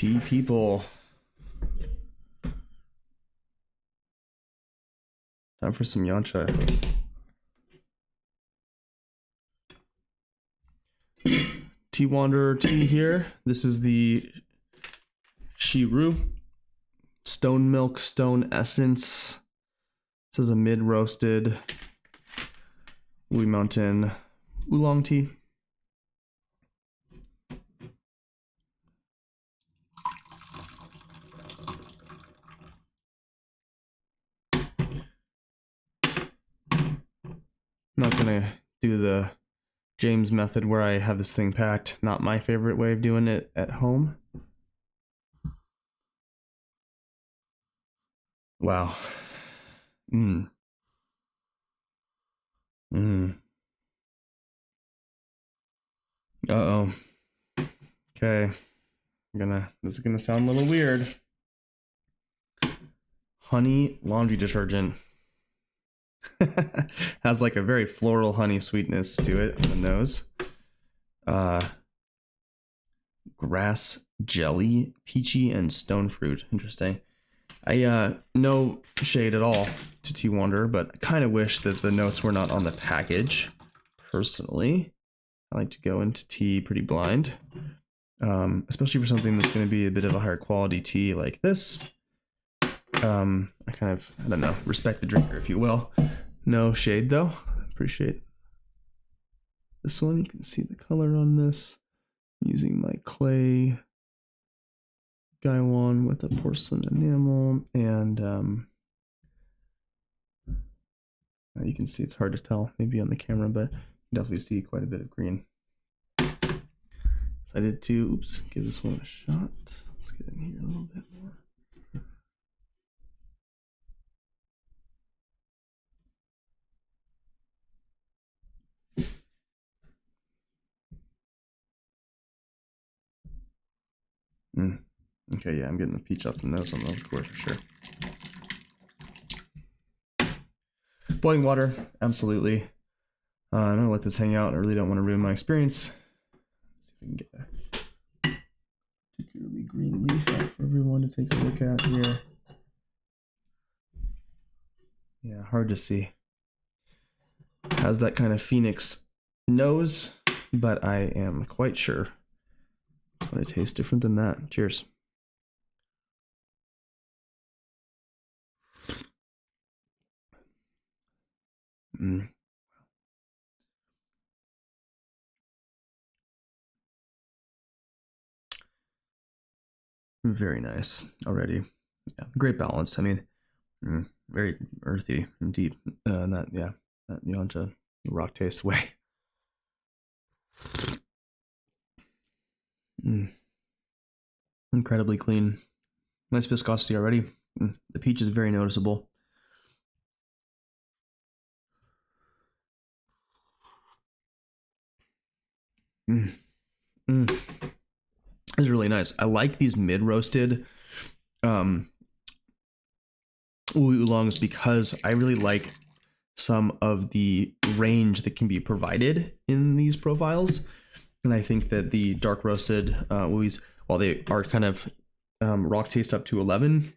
tea people. Time for some yancha. Tea Wanderer tea here. This is the Shi Ru. Stone milk, stone essence. This is a mid-roasted Wu Mountain oolong tea. Not gonna do the James method where I have this thing packed. Not my favorite way of doing it at home. Wow. Uh-oh. Okay. This is gonna sound a little weird. Honey laundry detergent. Has like a very floral honey sweetness to it on the nose. Grass jelly, peachy, and stone fruit. Interesting. No shade at all to Tea Wanderer, but I kind of wish that the notes were not on the package. Personally, I like to go into tea pretty blind, especially for something that's going to be a bit of a higher quality tea like this. I don't know, respect the drinker, if you will. No shade though. Appreciate this one. You can see the color on this. I'm using my clay Gaiwan with a porcelain enamel, and you can see it's hard to tell maybe on the camera, but you can definitely see quite a bit of green. Excited to give this one a shot. Let's get in here a little bit more. Okay, yeah, I'm getting the peach off the nose on the liqueur for sure. Boiling water, absolutely. I'm gonna let this hang out. I really don't want to ruin my experience. Let's see if we can get a particularly green leaf out for everyone to take a look at here. Yeah, hard to see. Has that kind of phoenix nose, but I am quite sure it's going to taste different than that. Cheers. Very nice already. Yeah, great balance. I mean, very earthy and deep. That yancha rock taste way. Incredibly clean. Nice viscosity already. The peach is very noticeable. It's really nice. I like these mid-roasted oolongs because I really like some of the range that can be provided in these profiles. And I think that the dark roasted Wuis, while they are kind of rock taste up to 11,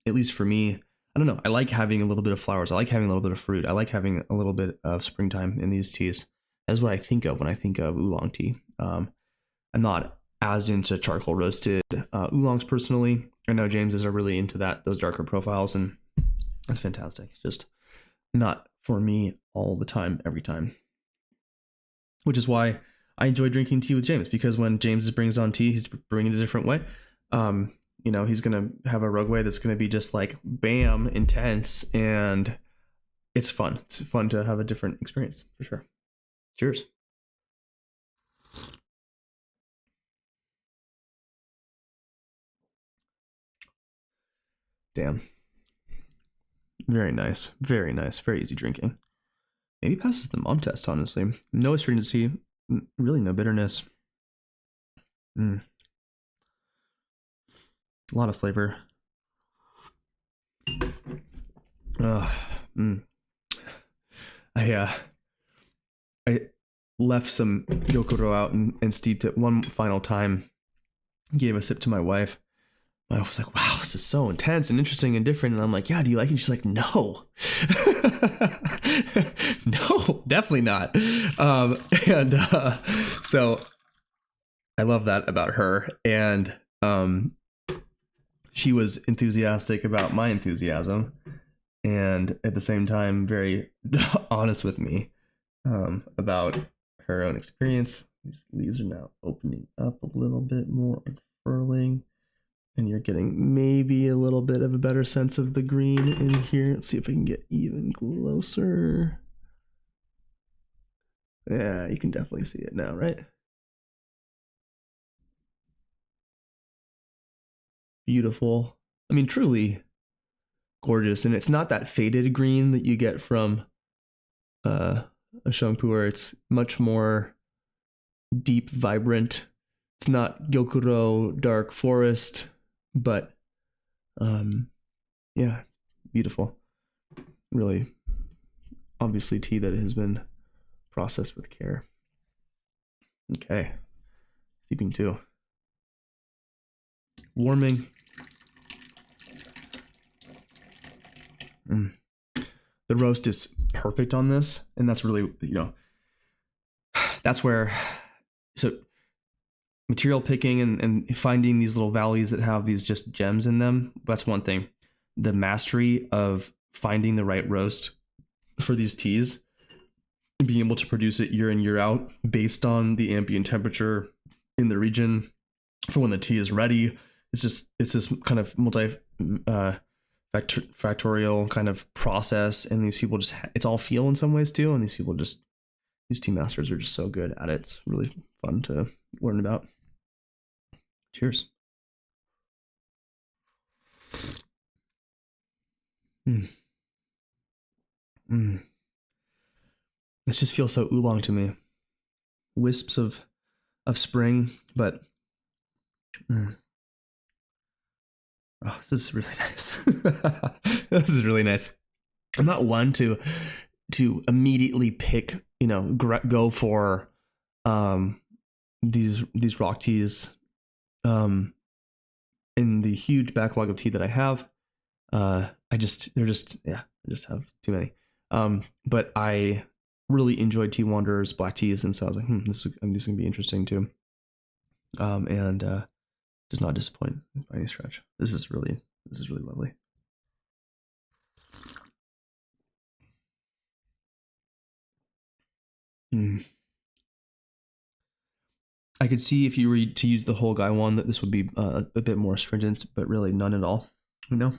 at least for me, I don't know. I like having a little bit of flowers. I like having a little bit of fruit. I like having a little bit of springtime in these teas. That's what I think of when I think of oolong tea. I'm not as into charcoal roasted oolongs personally. I know Jameses are really into those darker profiles, and that's fantastic. Just not for me all the time, every time. Which is why I enjoy drinking tea with James, because when James brings on tea, he's bringing it a different way. He's gonna have a rogue way that's gonna be just like bam, intense, and it's fun. It's fun to have a different experience for sure. Cheers. Damn. Very nice. Very nice. Very easy drinking. Maybe passes the mom test, honestly. No astringency. Really no bitterness. A lot of flavor. I left some Yokoro out and steeped it one final time Gave a sip to my wife. My wife was like, wow, this is so intense and interesting and different. And I'm like, yeah, do you like it? And she's like, no. No, definitely not. So I love that about her. And she was enthusiastic about my enthusiasm, and at the same time very honest with me about her own experience. These leaves are now opening up a little bit more, unfurling, and you're getting maybe a little bit of a better sense of the green in here. Let's see if I can get even closer. Yeah, you can definitely see it now, right? Beautiful. I mean, truly gorgeous. And it's not that faded green that you get from a Shangpuer. It's much more deep, vibrant. It's not Gyokuro dark forest, but yeah, beautiful. Really, obviously tea that has been processed with care. Okay, steeping too. Warming. The roast is perfect on this, and that's really, that's where, so material picking and finding these little valleys that have these just gems in them, that's one thing. The mastery of finding the right roast for these teas, being able to produce it year in, year out based on the ambient temperature in the region for when the tea is ready. It's this kind of factorial kind of process, and these people just, it's all feel in some ways too, and these tea masters are just so good at it. It's really fun to learn about. Cheers. This just feels so oolong to me. Wisps of spring, but oh, this is really nice. This is really nice. I'm not one to immediately pick, go for these rock teas in the huge backlog of tea that I have. I just have too many. But I really enjoyed Tea Wanderers black teas, and so I was like, this is gonna be interesting too. And does not disappoint by any stretch. This is really lovely. I could see if you were to use the whole guy one that this would be a bit more stringent, but really none at all. Yeah,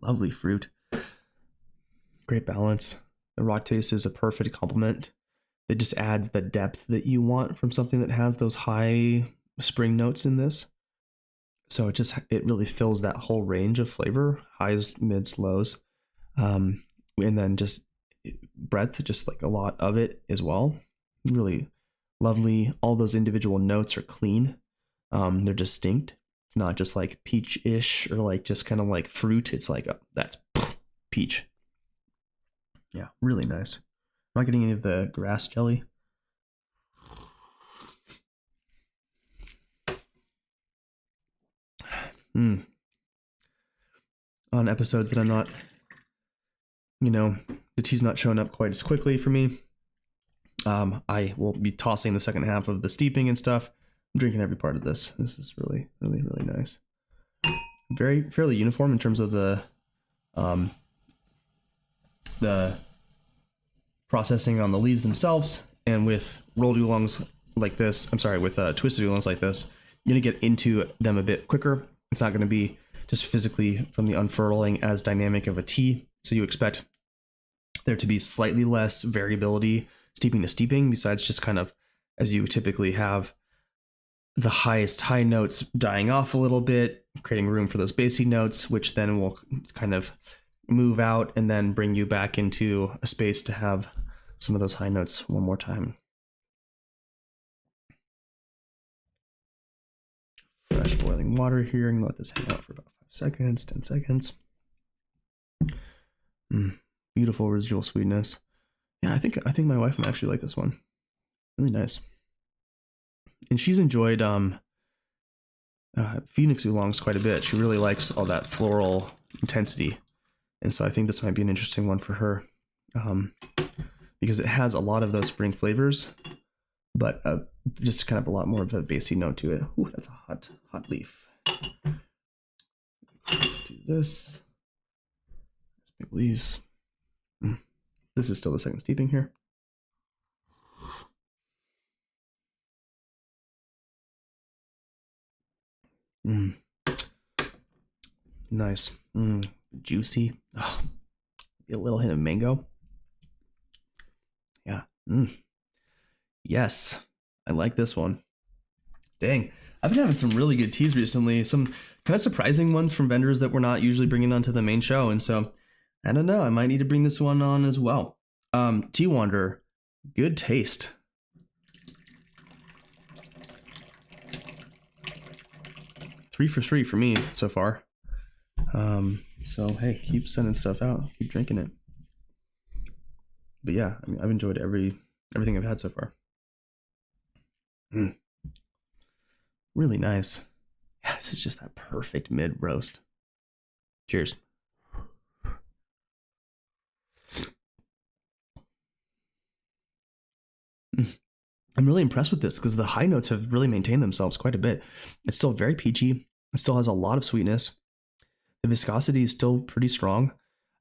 lovely fruit. Great balance. The rock taste is a perfect complement. It just adds the depth that you want from something that has those high spring notes in this. So it really fills that whole range of flavor, highs, mids, lows, and then just breadth, just like a lot of it as well. Really lovely. All those individual notes are clean. They're distinct. It's not just like peach-ish or like just kind of like fruit. It's like that's peach. Yeah, really nice. I'm not getting any of the grass jelly. On episodes that I'm not, the tea's not showing up quite as quickly for me, I will be tossing the second half of the steeping and stuff. I'm drinking every part of this. This is really, really, really nice. Fairly uniform in terms of the processing on the leaves themselves, and with rolled oolongs like this, with twisted oolongs like this, you're gonna get into them a bit quicker. It's not gonna be just physically from the unfurling as dynamic of a tea, so you expect there to be slightly less variability steeping to steeping, besides just kind of as you typically have the highest high notes dying off a little bit, creating room for those bassy notes, which then will kind of move out and then bring you back into a space to have some of those high notes one more time. Fresh boiling water here, and let this hang out for about 5 seconds, 10 seconds. Beautiful residual sweetness. Yeah, I think my wife might actually like this one. Really nice. And she's enjoyed Phoenix Oolongs quite a bit. She really likes all that floral intensity. And so I think this might be an interesting one for her, because it has a lot of those spring flavors, but just kind of a lot more of a bassy note to it. Ooh, that's a hot leaf. Do this. Big leaves. This is still the second steeping here. Nice. Juicy. Oh, a little hint of mango. Yeah. Yes. I like this one. Dang. I've been having some really good teas recently. Some kind of surprising ones from vendors that we're not usually bringing onto the main show. And so, I don't know. I might need to bring this one on as well. Tea Wanderer. Good taste. Three for three for me so far. So hey, keep sending stuff out. Keep drinking it. But yeah, I mean, I've enjoyed everything I've had so far. Really nice. Yeah, this is just that perfect mid roast. Cheers. I'm really impressed with this because the high notes have really maintained themselves quite a bit. It's still very peachy. It still has a lot of sweetness. The viscosity is still pretty strong.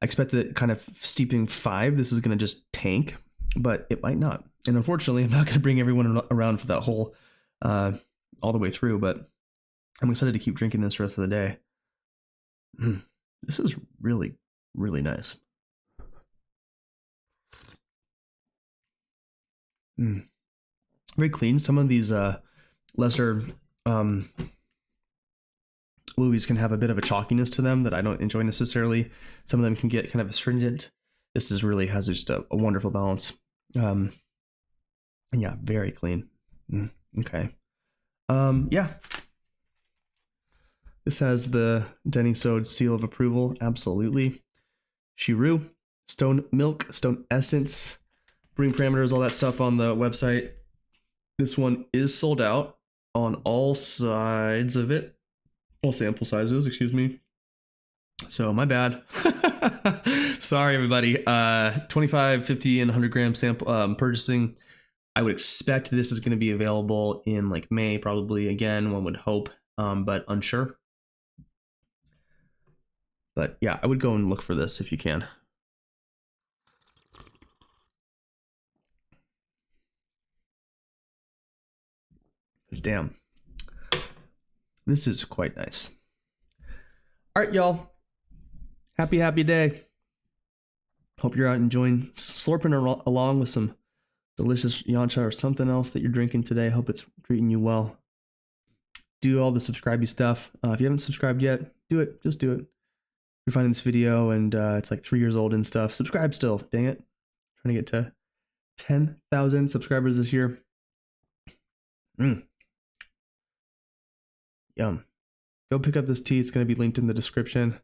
I expect that kind of steeping 5, this is going to just tank, but it might not. And unfortunately, I'm not going to bring everyone around for that whole all the way through, but I'm excited to keep drinking this the rest of the day. This is really, really nice. Very clean. Some of these lesser movies can have a bit of a chalkiness to them that I don't enjoy necessarily. Some of them can get kind of astringent. This is really has just a wonderful balance. And yeah, very clean. Okay. Yeah. This has the Dennysodes seal of approval. Absolutely. Shi Ru, stone milk, stone essence, brewing parameters, all that stuff on the website. This one is sold out on all sides of it. All sample sizes, excuse me. So my bad. Sorry, everybody. 25, 50, and 100 gram sample purchasing. I would expect this is going to be available in like May, probably. Again, one would hope, but unsure. But yeah, I would go and look for this if you can. Because damn, this is quite nice. All right, y'all. Happy day. Hope you're out enjoying, slurping along with some delicious yancha or something else that you're drinking today. Hope it's treating you well. Do all the subscribey stuff. If you haven't subscribed yet, do it. Just do it. You're finding this video and it's like 3 years old and stuff. Subscribe still. Dang it. Trying to get to 10,000 subscribers this year. Yum. Go pick up this tea. It's going to be linked in the description.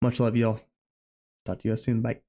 Much love, y'all. Talk to you guys soon. Bye.